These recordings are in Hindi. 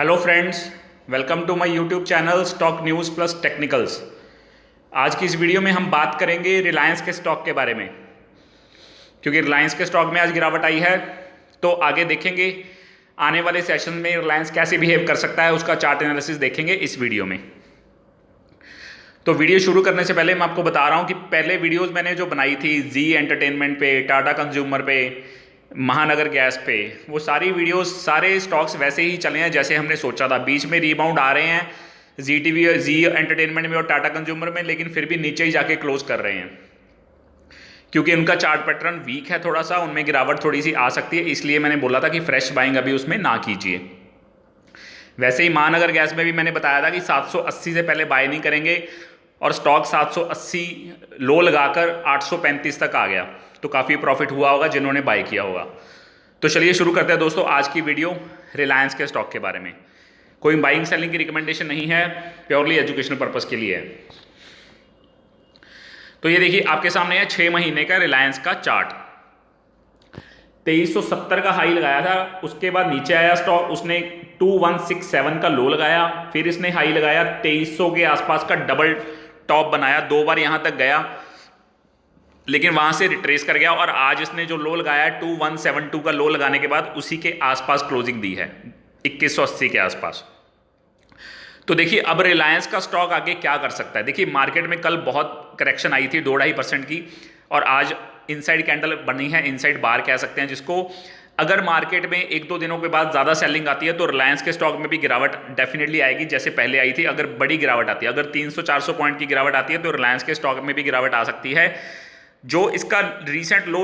Hello friends, welcome to my YouTube channel stock news plus technicals. आज की इस वीडियो में हम बात करेंगे रिलायंस के स्टॉक के बारे में, क्योंकि रिलायंस के स्टॉक में आज गिरावट आई है। तो आगे देखेंगे आने वाले सेशन में रिलायंस कैसे बिहेव कर सकता है, उसका चार्ट एनालिसिस देखेंगे इस वीडियो में। तो वीडियो शुरू करने से पहले मैं आपको बता रहा हूँ कि पहले वीडियोज़ मैंने जो बनाई थी जी एंटरटेनमेंट पे, टाटा कंज्यूमर पे, महानगर गैस पे, वो सारी वीडियोस सारे स्टॉक्स वैसे ही चले हैं जैसे हमने सोचा था। बीच में रीबाउंड आ रहे हैं जी टीवी, जी एंटरटेनमेंट में और टाटा कंज्यूमर में, लेकिन फिर भी नीचे ही जाके क्लोज कर रहे हैं क्योंकि उनका चार्ट पैटर्न वीक है थोड़ा सा, उनमें गिरावट थोड़ी सी आ सकती है। इसलिए मैंने बोला था कि फ्रेश बाइंग अभी उसमें ना कीजिए। वैसे ही महानगर गैस में भी मैंने बताया था कि 780 से पहले बाय नहीं करेंगे, और स्टॉक 780 लो लगाकर 835 तक आ गया, तो काफ़ी प्रॉफिट हुआ होगा जिन्होंने बाय किया होगा। तो चलिए शुरू करते हैं दोस्तों आज की वीडियो रिलायंस के स्टॉक के बारे में। कोई बाइंग सेलिंग की रिकमेंडेशन नहीं है, प्योरली एजुकेशनल पर्पस के लिए है। तो ये देखिए आपके सामने है 6 महीने का रिलायंस का चार्ट। 2370 का हाई लगाया था, उसके बाद नीचे आया स्टॉक, उसने 2167 का लो लगाया, फिर इसने हाई लगाया 2300 के आसपास का डबल टॉप बनाया, 2 बार यहां तक गया लेकिन वहां से रिट्रेस कर गया, और आज इसने जो लो लगाया 2172 का लो लगाने के बाद उसी के आसपास क्लोजिंग दी है 2180 के आसपास। तो देखिए अब रिलायंस का स्टॉक आगे क्या कर सकता है। देखिए मार्केट में कल बहुत करेक्शन आई थी 2-2.5% की, और आज इनसाइड कैंडल बनी है, इनसाइड बार कह सकते हैं जिसको। अगर मार्केट में 1-2 दिनों के बाद ज़्यादा सेलिंग आती है तो रिलायंस के स्टॉक में भी गिरावट डेफिनेटली आएगी जैसे पहले आई थी। अगर बड़ी गिरावट आती है, अगर 300-400 पॉइंट की गिरावट आती है तो रिलायंस के स्टॉक में भी गिरावट आ सकती है। जो इसका रीसेंट लो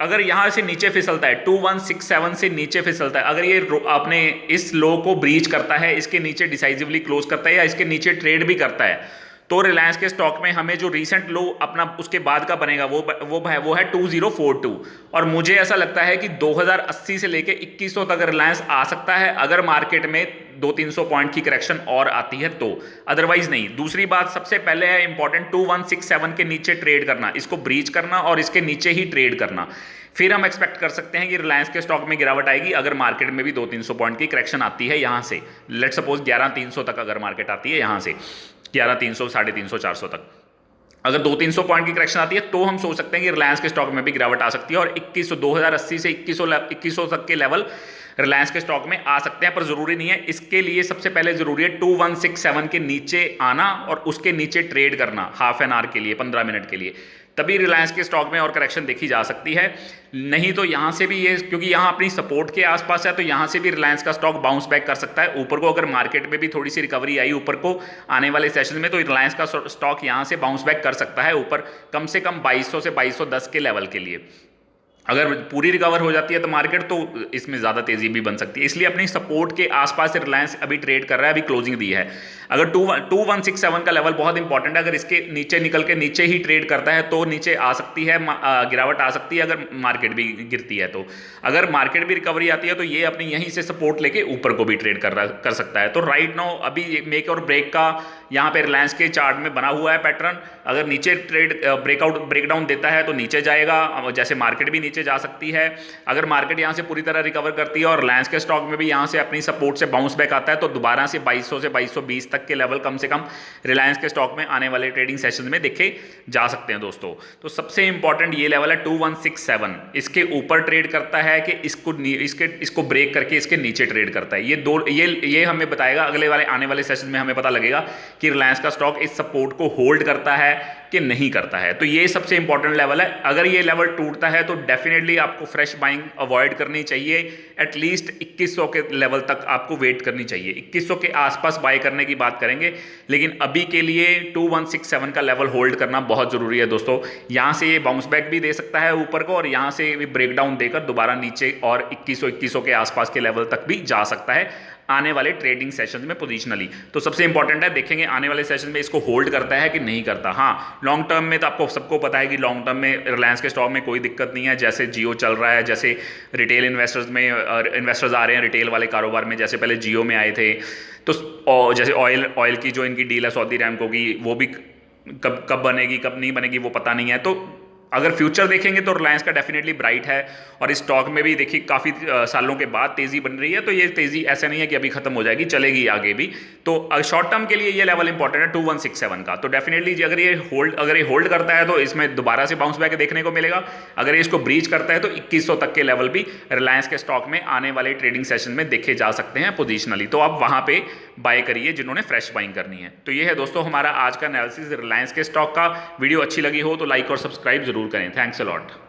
अगर यहां से नीचे फिसलता है, 2167 से नीचे फिसलता है, अगर ये आपने इस लो को ब्रीच करता है, इसके नीचे डिसाइसिवली क्लोज करता है या इसके नीचे ट्रेड भी करता है, तो रिलायंस के स्टॉक में हमें जो रीसेंट लो अपना उसके बाद का बनेगा वो है 2042। और मुझे ऐसा लगता है कि 2080 से लेके 2100 तक रिलायंस आ सकता है अगर मार्केट में 200-300 पॉइंट की करेक्शन और आती है तो, अदरवाइज नहीं। दूसरी बात सबसे पहले है इंपॉर्टेंट 2167 के नीचे ट्रेड करना, इसको ब्रीच करना और इसके नीचे ही ट्रेड करना। फिर हम एक्सपेक्ट कर सकते हैं कि रिलायंस के स्टॉक में गिरावट आएगी अगर मार्केट में भी 200-300 पॉइंट की करेक्शन आती है यहां से। लेट सपोज 11300 तक अगर मार्केट आती है यहां से, 11300, 350, 400 तक अगर 200-300 पॉइंट की करेक्शन आती है तो हम सोच सकते हैं कि रिलायंस के स्टॉक में भी गिरावट आ सकती है, और 2080 से 2100 तक के लेवल रिलायंस के स्टॉक में आ सकते हैं। पर जरूरी नहीं है, इसके लिए सबसे पहले जरूरी है 2167 के नीचे आना और उसके नीचे ट्रेड करना हाफ एन आवर के लिए, 15 मिनट के लिए, तभी रिलायंस के स्टॉक में और करेक्शन देखी जा सकती है। नहीं तो यहां से भी ये, क्योंकि यहां अपनी सपोर्ट के आसपास है, तो यहां से भी रिलायंस का स्टॉक बाउंस बैक कर सकता है ऊपर को। अगर मार्केट में भी थोड़ी सी रिकवरी आई ऊपर को आने वाले सेशन में, तो रिलायंस का स्टॉक यहां से बाउंस बैक कर सकता है ऊपर, कम से कम 2200 से 2210 के लेवल के लिए। अगर पूरी रिकवर हो जाती है तो मार्केट, तो इसमें ज़्यादा तेज़ी भी बन सकती है। इसलिए अपनी सपोर्ट के आसपास से रिलायंस अभी ट्रेड कर रहा है, अभी क्लोजिंग दी है। अगर 2167 का लेवल बहुत इंपॉर्टेंट है, अगर इसके नीचे निकल के नीचे ही ट्रेड करता है तो नीचे आ सकती है, गिरावट आ सकती है अगर मार्केट भी गिरती है तो। अगर मार्केट भी रिकवरी आती है तो ये अपनी यहीं से सपोर्ट लेके ऊपर को भी ट्रेड कर सकता है। तो राइट नाउ अभी मेक और ब्रेक का यहाँ पे रिलायंस के चार्ट में बना हुआ है पैटर्न। अगर नीचे ट्रेड ब्रेकडाउन देता है तो नीचे जाएगा, जैसे मार्केट भी नीचे जा सकती है। अगर मार्केट यहाँ से पूरी तरह रिकवर करती है और रिलायंस के स्टॉक में भी यहाँ से अपनी सपोर्ट से बाउंस बैक आता है, तो दोबारा से 2200 से 2220 तक के लेवल कम से कम रिलायंस के स्टॉक में आने वाले ट्रेडिंग सेशन में देखे जा सकते हैं दोस्तों। तो सबसे इंपॉर्टेंट ये लेवल है 2167, इसके ऊपर ट्रेड करता है कि इसको ब्रेक करके इसके नीचे ट्रेड करता है। ये हमें बताएगा अगले वाले आने वाले सेशन में, हमें पता लगेगा कि रिलायंस का स्टॉक इस सपोर्ट को होल्ड करता है कि नहीं करता है। तो ये सबसे इंपॉर्टेंट लेवल है। अगर ये लेवल टूटता है तो डेफिनेटली आपको फ्रेश बाइंग अवॉइड करनी चाहिए। एटलीस्ट 2100 के लेवल तक आपको वेट करनी चाहिए, 2100 के आसपास बाय करने की बात करेंगे, लेकिन अभी के लिए 2167 का लेवल होल्ड करना बहुत जरूरी है दोस्तों। यहां से ये बाउंस बैक भी दे सकता है ऊपर को, और यहां से भी ब्रेकडाउन देकर दोबारा नीचे और 2100 के आसपास के लेवल तक भी जा सकता है आने वाले ट्रेडिंग सेशंस में पोजीशनली। तो सबसे इंपॉर्टेंट है, देखेंगे आने वाले सेशन में इसको होल्ड करता है कि नहीं करता। हाँ, लॉन्ग टर्म में तो आपको सबको पता है कि लॉन्ग टर्म में रिलायंस के स्टॉक में कोई दिक्कत नहीं है। जैसे जियो चल रहा है, जैसे रिटेल इन्वेस्टर्स आ रहे हैं रिटेल वाले कारोबार में, जैसे पहले जियो में आए थे। तो जैसे ऑयल की जो इनकी डील है सऊदी अरामको की, वो भी कब बनेगी कब नहीं बनेगी वो पता नहीं है। तो अगर फ्यूचर देखेंगे तो रिलायंस का डेफिनेटली ब्राइट है, और इस स्टॉक में भी देखिए काफ़ी सालों के बाद तेज़ी बन रही है, तो ये तेज़ी ऐसा नहीं है कि अभी खत्म हो जाएगी, चलेगी आगे भी। तो शॉर्ट टर्म के लिए ये लेवल इंपॉर्टेंट है 2167 का। तो डेफिनेटली अगर ये होल्ड करता है तो इसमें दोबारा से बाउंस बैक देखने को मिलेगा। अगर ये इसको ब्रीच करता है तो 2100 तक के लेवल भी रिलायंस के स्टॉक में आने वाले ट्रेडिंग सेशन में देखे जा सकते हैं पोजिशनली। तो आप वहाँ पे बाय करिए जिन्होंने फ्रेश बाइंग करनी है। तो ये है दोस्तों हमारा आज का एनालिसिस रिलायंस के स्टॉक का। वीडियो अच्छी लगी हो तो लाइक और सब्सक्राइब जरूर करें। Thanks a lot.